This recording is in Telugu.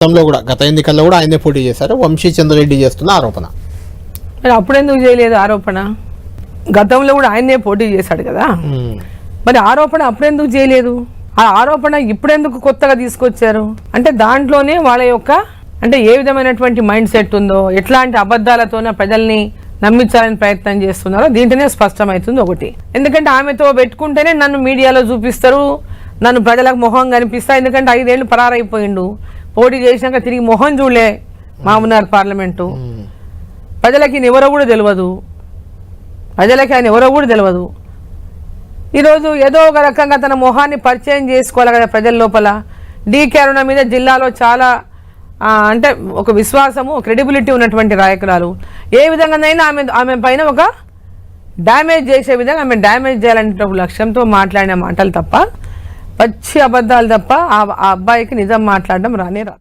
గతంలో కూడా గత ఎన్నికల్లో కూడా ఆయనే పోటీ చేశారు. వంశీ చంద్రరెడ్డి చేస్తున్న ఆరోపణ. మరి అప్పుడెందుకు చేయలేదు ఆరోపణ? గతంలో కూడా ఆయనే పోటీ చేశాడు కదా, మరి ఆరోపణ అప్పుడెందుకు చేయలేదు? ఆ ఆరోపణ ఇప్పుడెందుకు కొత్తగా తీసుకొచ్చారు? అంటే దాంట్లోనే వాళ్ళ యొక్క అంటే ఏ విధమైనటువంటి మైండ్ సెట్ ఉందో, ఎట్లాంటి అబద్ధాలతోనే ప్రజల్ని నమ్మించాలని ప్రయత్నం చేస్తున్నారో దీంట్లోనే స్పష్టమవుతుంది ఒకటి. ఎందుకంటే ఆమెతో పెట్టుకుంటేనే నన్ను మీడియాలో చూపిస్తారు, నన్ను ప్రజలకు మొహం కనిపిస్తా. ఎందుకంటే 5 ఏళ్ళు పరారైపోయిండు, పోటీ చేసినాక తిరిగి మొహం చూడలే మామూనార్ పార్లమెంటు. ప్రజలకి ఆయన ఎవరో కూడా తెలియదు. ఈరోజు ఏదో ఒక రకంగా తన మొహాన్ని పరిచయం చేసుకోవాలి కదా ప్రజల లోపల. డీకే అరుణ మీద జిల్లాలో చాలా అంటే ఒక విశ్వాసము, క్రెడిబిలిటీ ఉన్నటువంటి నాయకురాలు. ఏ విధంగానైనా ఆమె పైన ఒక డ్యామేజ్ చేసే విధంగా ఆమె డ్యామేజ్ చేయాలనే లక్ష్యంతో మాట్లాడిన మాటలు తప్ప, పచ్చి అబద్ధాలు తప్ప ఆ అబ్బాయికి నిజం మాట్లాడడం రానే రాదు.